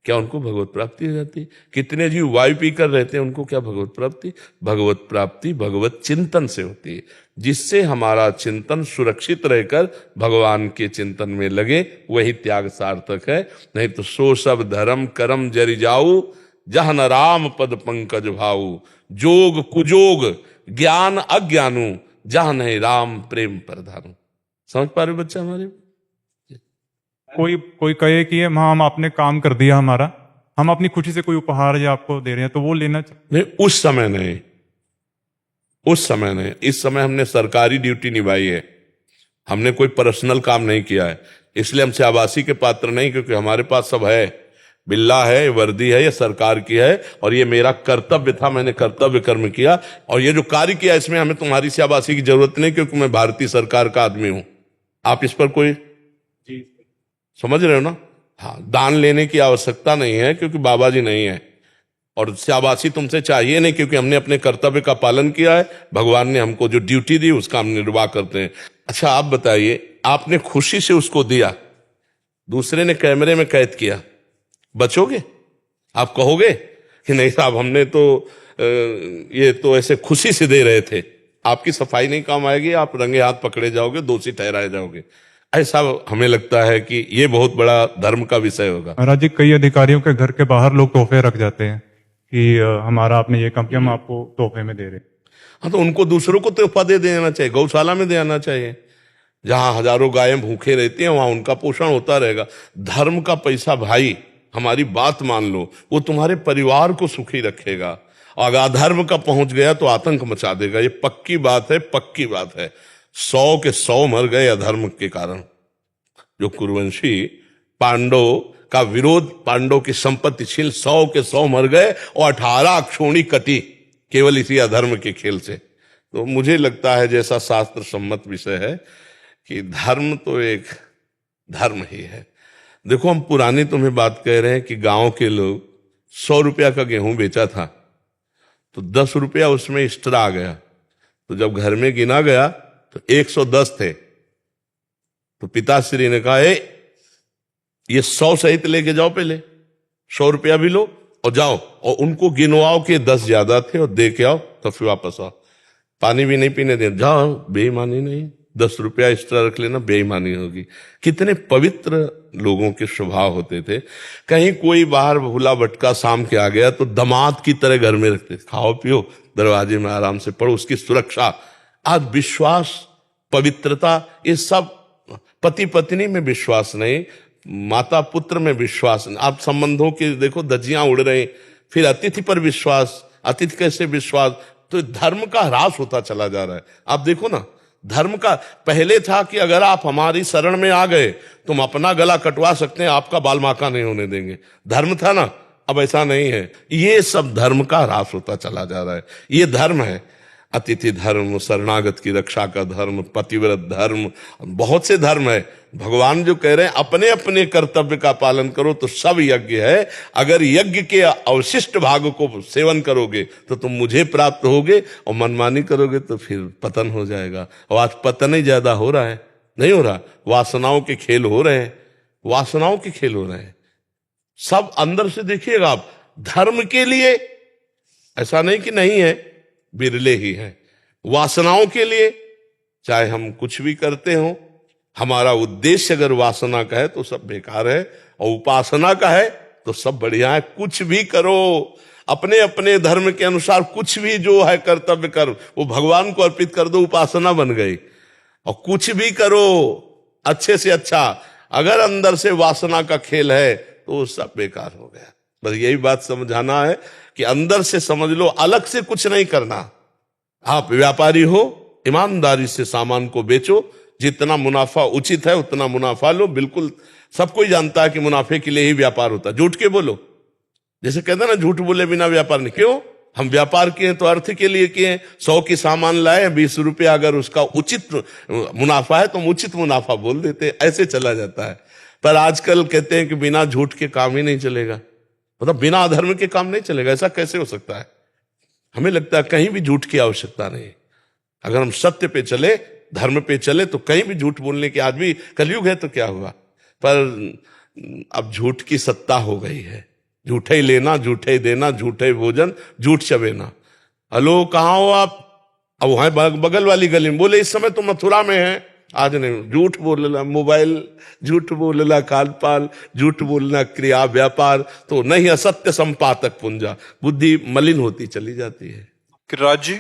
क्या उनको भगवत प्राप्ति हो जाती? कितने जीव वायु पीकर रहते हैं, उनको क्या भगवत प्राप्ति? भगवत प्राप्ति भगवत चिंतन से होती है। जिससे हमारा चिंतन सुरक्षित रहकर भगवान के चिंतन में लगे, वही त्याग सार्थक है। नहीं तो सो सब धर्म करम जरि जाऊ, जह न राम पद पंकज भाऊ। जोग कुजोग ज्ञान अज्ञानू, जहां नहीं राम प्रेम प्रधानु। समझ पा रहे बच्चा हमारे? कोई कहे कि हाँ हम आपने काम कर दिया हमारा, हम अपनी खुशी से कोई उपहार या आपको दे रहे हैं, तो वो लेना चाहिए? नहीं, उस समय नहीं, उस समय नहीं। इस समय हमने सरकारी ड्यूटी निभाई है, हमने कोई पर्सनल काम नहीं किया है, इसलिए हम शाबाशी के पात्र नहीं, क्योंकि हमारे पास सब है, बिल्ला है, वर्दी है, ये सरकार की है, और ये मेरा कर्तव्य था, मैंने कर्तव्य कर्म किया, और ये जो कार्य किया इसमें हमें तुम्हारी शाबाशी की जरूरत नहीं, क्योंकि मैं भारतीय सरकार का आदमी हूं। आप इस पर कोई समझ रहे हो ना? हाँ, दान लेने की आवश्यकता नहीं है, क्योंकि बाबा जी नहीं है, और शाबाशी तुमसे चाहिए नहीं, क्योंकि हमने अपने कर्तव्य का पालन किया है। भगवान ने हमको जो ड्यूटी दी उसका हम निर्वाह करते हैं। अच्छा आप बताइए, आपने खुशी से उसको दिया, दूसरे ने कैमरे में कैद किया, बचोगे? आप कहोगे कि नहीं साहब हमने तो ये तो ऐसे खुशी से दे रहे थे? आपकी सफाई नहीं काम आएगी, आप रंगे हाथ पकड़े जाओगे, दोषी ठहराए जाओगे। ऐसा हमें लगता है कि ये बहुत बड़ा धर्म का विषय होगा। महाराज जी, कई अधिकारियों के घर के बाहर लोग तोहफे रख जाते हैं कि हमारा आपने ये काम किया, हम आपको तोहफे में दे रहे हैं। हाँ, तो उनको दूसरों को तोहफा दे देना चाहिए, गौशाला में देना चाहिए, जहां हजारों गायें भूखे रहती हैं, वहां उनका पोषण होता रहेगा। धर्म का पैसा भाई, हमारी बात मान लो, वो तुम्हारे परिवार को सुखी रखेगा। अगर अधर्म का पहुंच गया तो आतंक मचा देगा, ये पक्की बात है, पक्की बात है। 100 के 100 मर गए अधर्म के कारण। जो कुरुवंशी पांडव का विरोध, पांडव की संपत्ति छीन, 100 के 100 मर गए, और 18 अक्षोणी कटी केवल इसी अधर्म के खेल से। तो मुझे लगता है जैसा शास्त्र सम्मत विषय है कि धर्म तो एक धर्म ही है। देखो, हम पुरानी तुम्हें बात कह रहे हैं कि गांव के लोग 100 रुपया का गेहूं बेचा था, तो 10 रुपया उसमें एक्स्ट्रा आ गया, तो जब घर में गिना गया तो 110 थे। तो पिताश्री ने कहा, ये 100 सहित लेके जाओ, पहले 100 रुपया भी लो और जाओ, और उनको गिनवाओ कि 10 ज्यादा थे और दे के आओ, तो फिर वापस आओ। पानी भी नहीं पीने दे, जाओ, बेईमानी नहीं, 10 रुपया एक्स्ट्रा रख लेना, बेईमानी होगी। कितने पवित्र लोगों के स्वभाव होते थे। कहीं कोई बाहर भूला भटका शाम के आ गया तो दामाद की तरह घर में रखते, खाओ पियो, दरवाजे में आराम से पढ़ो, उसकी सुरक्षा। आज विश्वास, पवित्रता, ये सब, पति पत्नी में विश्वास नहीं, माता पुत्र में विश्वास नहीं। आप संबंधों की देखो धज्जियां उड़ रहे, फिर अतिथि पर विश्वास, अतिथि कैसे विश्वास, तो धर्म का ह्रास होता चला जा रहा है। आप देखो ना, धर्म का पहले था कि अगर आप हमारी शरण में आ गए तुम अपना गला कटवा सकते हैं, आपका बाल माका नहीं होने देंगे, धर्म था ना। अब ऐसा नहीं है, ये सब धर्म का ह्रास होता चला जा रहा है। ये धर्म है, अतिथि धर्म, शरणागत की रक्षा का धर्म, पतिव्रत धर्म, बहुत से धर्म है। भगवान जो कह रहे हैं अपने अपने कर्तव्य का पालन करो तो सब यज्ञ है। अगर यज्ञ के अवशिष्ट भाग को सेवन करोगे तो तुम मुझे प्राप्त होगे, और मनमानी करोगे तो फिर पतन हो जाएगा। और आज पतन ही ज्यादा हो रहा है, नहीं हो रहा, वासनाओं के खेल हो रहे हैं, वासनाओं के खेल हो रहे हैं। सब अंदर से देखिएगा आप, धर्म के लिए ऐसा नहीं कि नहीं है, बिरले ही हैं। वासनाओं के लिए चाहे हम कुछ भी करते हो, हमारा उद्देश्य अगर वासना का है तो सब बेकार है, और उपासना का है तो सब बढ़िया है। कुछ भी करो, अपने अपने धर्म के अनुसार कुछ भी जो है कर्तव्य कर, वो भगवान को अर्पित कर दो, उपासना बन गई। और कुछ भी करो अच्छे से अच्छा, अगर अंदर से वासना का खेल है तो वो सब बेकार हो गया। बस यही बात समझाना है कि अंदर से समझ लो, अलग से कुछ नहीं करना। आप व्यापारी हो, ईमानदारी से सामान को बेचो, जितना मुनाफा उचित है उतना मुनाफा लो। बिल्कुल सब कोई जानता है कि मुनाफे के लिए ही व्यापार होता है। झूठ के बोलो, जैसे कहते हैं ना, झूठ बोले बिना व्यापार नहीं। क्यों? हम व्यापार किए तो अर्थ के लिए किए। 100 की सामान लाए, 20 रुपया अगर उसका उचित मुनाफा है तो हम उचित मुनाफा बोल देते, ऐसे चला जाता है। पर आजकल कहते हैं कि बिना झूठ के काम ही नहीं चलेगा, मतलब बिना अधर्म के काम नहीं चलेगा। ऐसा कैसे हो सकता है? हमें लगता है कहीं भी झूठ की आवश्यकता नहीं। अगर हम सत्य पे चले, धर्म पे चले, तो कहीं भी झूठ बोलने की, आज भी कलयुग है तो क्या हुआ, पर अब झूठ की सत्ता हो गई है। झूठे ही लेना, झूठे ही देना, झूठे भोजन, झूठ चबेना। हेलो, कहाँ हो आप? अब वहां बगल वाली गली में, बोले इस समय तो मथुरा में है। आज नहीं, झूठ बोलना मोबाइल, झूठ बोलना खानपान, झूठ बोलना क्रिया व्यापार, तो नहीं असत्य संपातक पुंजा, बुद्धि मलिन होती चली जाती है। किराज जी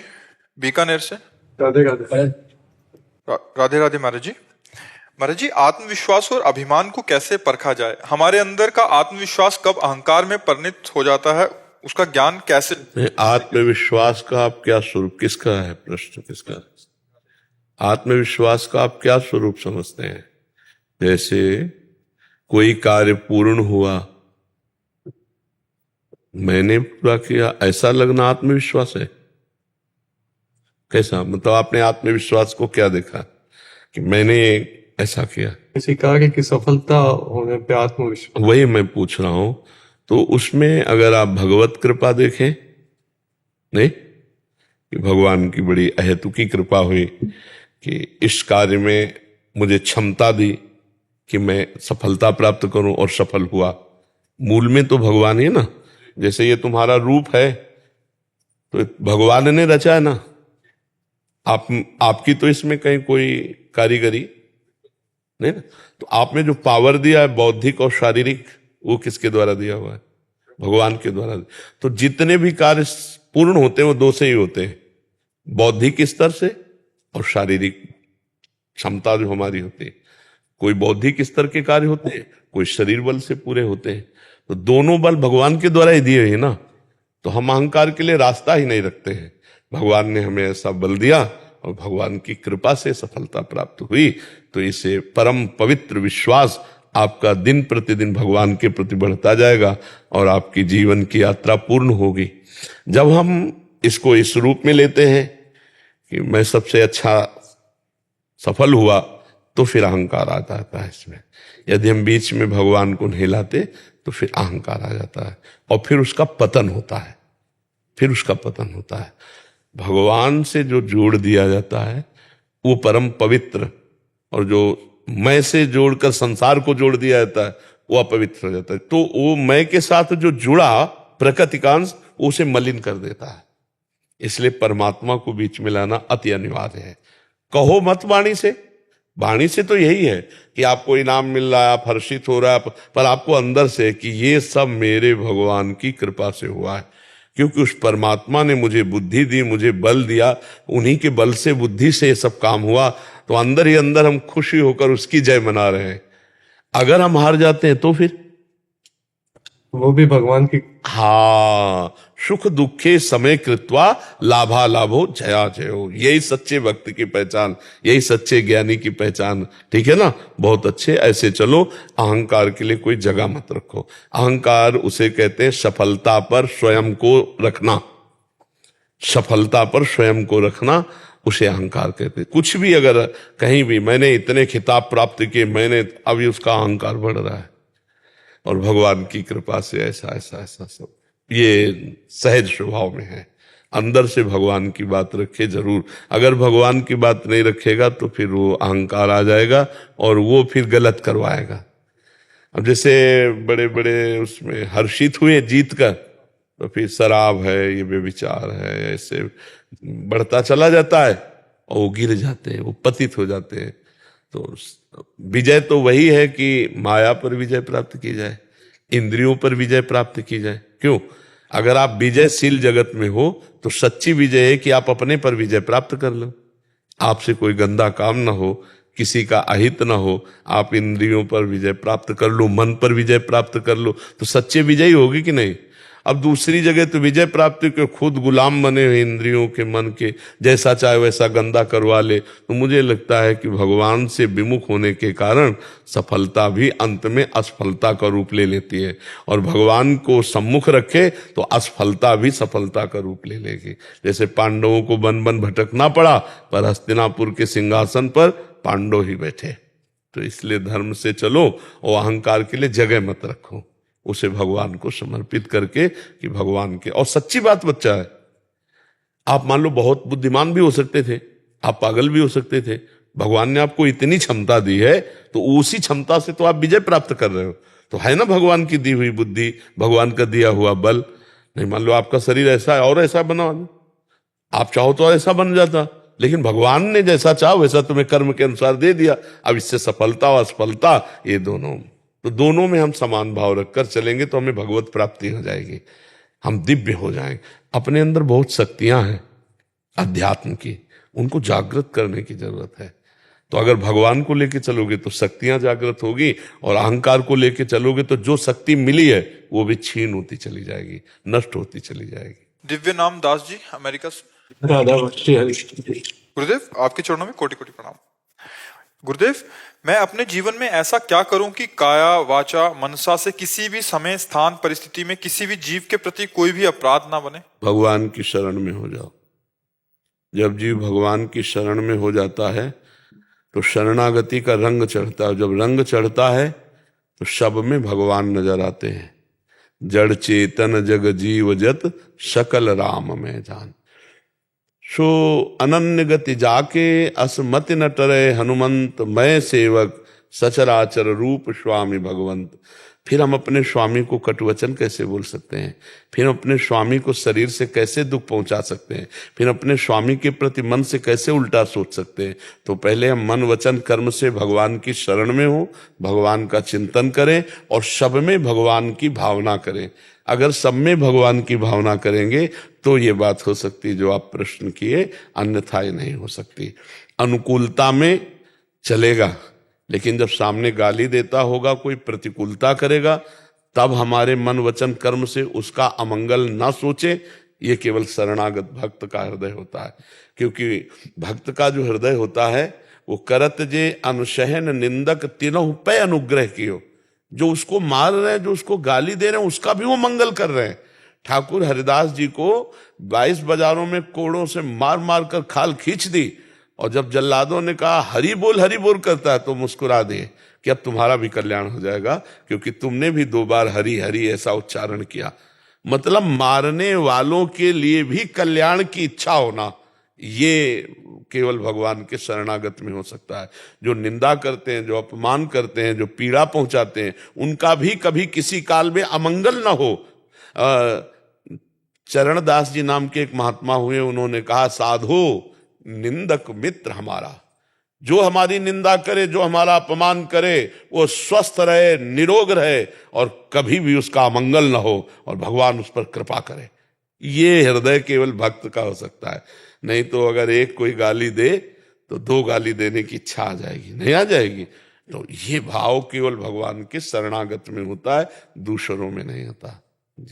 बीकानेर से। राधे राधे। राधे राधे महाराज जी। महाराज जी, आत्मविश्वास और अभिमान को कैसे परखा जाए? हमारे अंदर का आत्मविश्वास कब अहंकार में परिणत हो जाता है, उसका ज्ञान कैसे? आत्मविश्वास का आप क्या स्वरूप, किसका है प्रश्न, किसका है? आत्मविश्वास का आप क्या स्वरूप समझते हैं? जैसे कोई कार्य पूर्ण हुआ, मैंने पूरा किया, ऐसा लगना आत्मविश्वास है? कैसा, मतलब आपने आत्मविश्वास को क्या देखा कि मैंने ऐसा किया? किसी कार्य की सफलता होने पे आत्मविश्वास, वही मैं पूछ रहा हूं। तो उसमें अगर आप भगवत कृपा देखें, नहीं कि भगवान की बड़ी अहेतुकी कृपा हुई कि इस कार्य में मुझे क्षमता दी कि मैं सफलता प्राप्त करूं, और सफल हुआ। मूल में तो भगवान ही है ना। जैसे ये तुम्हारा रूप है तो भगवान ने रचा है ना, आपकी तो इसमें कहीं कोई कारीगरी नहीं ना। तो आप में जो पावर दिया है बौद्धिक और शारीरिक, वो किसके द्वारा दिया हुआ है? भगवान के द्वारा। तो जितने भी कार्य पूर्ण होते हैं वो दो से ही होते हैं, बौद्धिक स्तर से और शारीरिक क्षमता जो हमारी होती है। कोई बौद्धिक स्तर के कार्य होते हैं, कोई शरीर बल से पूरे होते हैं। तो दोनों बल भगवान के द्वारा ही दिए हैं ना। तो हम अहंकार के लिए रास्ता ही नहीं रखते हैं। भगवान ने हमें ऐसा बल दिया और भगवान की कृपा से सफलता प्राप्त हुई। तो इसे परम पवित्र विश्वास आपका दिन प्रतिदिन भगवान के प्रति बढ़ता जाएगा और आपकी जीवन की यात्रा पूर्ण होगी। जब हम इसको इस रूप में लेते हैं कि मैं सबसे अच्छा सफल हुआ, तो फिर अहंकार आ जाता है इसमें। यदि हम बीच में भगवान को नहीं लाते तो फिर अहंकार आ जाता है और फिर उसका पतन होता है, फिर उसका पतन होता है। भगवान से जो जोड़ दिया जाता है वो परम पवित्र, और जो मैं से जोड़कर संसार को जोड़ दिया जाता है वो अपवित्र हो जाता है। तो वो मैं के साथ जो जुड़ा प्रकृति का अंश उसे मलिन कर देता है। इसलिए परमात्मा को बीच में लाना अति अनिवार्य है। कहो मत वाणी से, वाणी से तो यही है कि आपको इनाम मिल रहा है, आप हर्षित हो रहा है, पर आपको अंदर से कि ये सब मेरे भगवान की कृपा से हुआ है, क्योंकि उस परमात्मा ने मुझे बुद्धि दी, मुझे बल दिया, उन्हीं के बल से बुद्धि से ये सब काम हुआ। तो अंदर ही अंदर हम खुशी होकर उसकी जय मना रहे हैं। अगर हम हार जाते हैं तो फिर वो भी भगवान की हाँ, सुख दुखे समय कृत्वा लाभा लाभो जया जयो, यही सच्चे भक्त की पहचान, यही सच्चे ज्ञानी की पहचान। ठीक है ना, बहुत अच्छे, ऐसे चलो। अहंकार के लिए कोई जगह मत रखो। अहंकार उसे कहते हैं सफलता पर स्वयं को रखना, सफलता पर स्वयं को रखना उसे अहंकार कहते हैं। कुछ भी अगर कहीं भी मैंने इतने खिताब प्राप्त किए, मैंने, अभी उसका अहंकार बढ़ रहा है। और भगवान की कृपा से ऐसा ऐसा ऐसा सब ये सहज स्वभाव में है। अंदर से भगवान की बात रखे जरूर। अगर भगवान की बात नहीं रखेगा तो फिर वो अहंकार आ जाएगा और वो फिर गलत करवाएगा। अब जैसे बड़े बड़े उसमें हर्षित हुए जीत कर, तो फिर शराब है, ये बेविचार है, ऐसे बढ़ता चला जाता है और वो गिर जाते हैं, वो पतित हो जाते हैं। तो विजय तो वही है कि माया पर विजय प्राप्त की जाए, इंद्रियों पर विजय प्राप्त की जाए। क्यों? अगर आप विजयशील जगत में हो तो सच्ची विजय है कि आप अपने पर विजय प्राप्त कर लो, आपसे कोई गंदा काम ना हो, किसी का अहित ना हो, आप इंद्रियों पर विजय प्राप्त कर लो, मन पर विजय प्राप्त कर लो, तो सच्चे विजयी होगी कि नहीं? अब दूसरी जगह तो विजय प्राप्ति के खुद गुलाम बने हुए इंद्रियों के, मन के, जैसा चाहे वैसा गंदा करवा ले। तो मुझे लगता है कि भगवान से विमुख होने के कारण सफलता भी अंत में असफलता का रूप ले लेती है, और भगवान को सम्मुख रखे तो असफलता भी सफलता का रूप ले लेगी। जैसे पांडवों को वन वन भटकना पड़ा, पर हस्तिनापुर के सिंहासन पर पांडव ही बैठे। तो इसलिए धर्म से चलो और अहंकार के लिए जगह मत रखो, उसे भगवान को समर्पित करके कि भगवान के। और सच्ची बात बच्चा है, आप मान लो बहुत बुद्धिमान भी हो सकते थे, आप पागल भी हो सकते थे, भगवान ने आपको इतनी क्षमता दी है तो उसी क्षमता से तो आप विजय प्राप्त कर रहे हो। तो है ना भगवान की दी हुई बुद्धि, भगवान का दिया हुआ बल। नहीं मान लो आपका शरीर ऐसा है और ऐसा बना, आप चाहो तो ऐसा बन जाता, लेकिन भगवान ने जैसा चाहा वैसा तुम्हें कर्म के अनुसार दे दिया। अब इससे सफलता और असफलता ये दोनों, तो दोनों में हम समान भाव रखकर चलेंगे तो हमें भगवत प्राप्ति हो जाएगी, हम दिव्य हो जाएंगे। अपने अंदर बहुत शक्तियां हैं अध्यात्म की, उनको जागृत करने की जरूरत है। तो अगर भगवान को लेके चलोगे तो शक्तियां जागृत होगी, और अहंकार को लेके चलोगे तो जो शक्ति मिली है वो भी छीन होती चली जाएगी, नष्ट होती चली जाएगी। दिव्य नाम दास जी, अमेरिका से। राधा श्री हरि। गुरुदेव, आपके चरणों में कोटि कोटि प्रणाम। गुरुदेव, मैं अपने जीवन में ऐसा क्या करूं कि काया वाचा मनसा से किसी भी समय स्थान परिस्थिति में किसी भी जीव के प्रति कोई भी अपराध ना बने? भगवान की शरण में हो जाओ। जब जीव भगवान की शरण में हो जाता है तो शरणागति का रंग चढ़ता है। जब रंग चढ़ता है तो सब में भगवान नजर आते हैं। जड़ चेतन जग जीव जत सकल राम में जान। सो अनन्य गति जाके असमति न टरे हनुमंत, मैं सेवक सचराचर रूप स्वामी भगवंत। फिर हम अपने स्वामी को कटुवचन कैसे बोल सकते हैं? फिर अपने स्वामी को शरीर से कैसे दुख पहुंचा सकते हैं? फिर अपने स्वामी के प्रति मन से कैसे उल्टा सोच सकते हैं? तो पहले हम मन वचन कर्म से भगवान की शरण में हो, भगवान का चिंतन करें और सब में भगवान की भावना करें। अगर सब में भगवान की भावना करेंगे तो ये बात हो सकती जो आप प्रश्न किए, अन्यथा ये नहीं हो सकती। अनुकूलता में चलेगा, लेकिन जब सामने गाली देता होगा, कोई प्रतिकूलता करेगा, तब हमारे मन वचन कर्म से उसका अमंगल ना सोचे। ये केवल शरणागत भक्त का हृदय होता है, क्योंकि भक्त का जो हृदय होता है वो करत जे अनुशहन निंदक तीनों पे अनुग्रह कियो। जो उसको मार रहे हैं, जो उसको गाली दे रहे हैं, उसका भी वो मंगल कर रहे हैं। ठाकुर हरिदास जी को 22 बाजारों में कोड़ों से मार मार कर खाल खींच दी, और जब जल्लादों ने कहा हरि बोल करता है तो मुस्कुरा दिए कि अब तुम्हारा भी कल्याण हो जाएगा, क्योंकि तुमने भी 2 बार हरि हरि ऐसा उच्चारण किया। मतलब मारने वालों के लिए भी कल्याण की इच्छा होना, ये केवल भगवान के शरणागत में हो सकता है। जो निंदा करते हैं, जो अपमान करते हैं, जो पीड़ा पहुंचाते हैं, उनका भी कभी किसी काल में अमंगल ना हो। चरणदास जी नाम के एक महात्मा हुए, उन्होंने कहा साधु निंदक मित्र हमारा, जो हमारी निंदा करे, जो हमारा अपमान करे, वो स्वस्थ रहे, निरोग रहे और कभी भी उसका अमंगल न हो और भगवान उस पर कृपा करे। ये हृदय केवल भक्त का हो सकता है। नहीं तो अगर एक कोई गाली दे तो दो गाली देने की इच्छा आ जाएगी, नहीं आ जाएगी? तो ये भाव केवल भगवान के शरणागत में होता है, दूसरों में नहीं होता।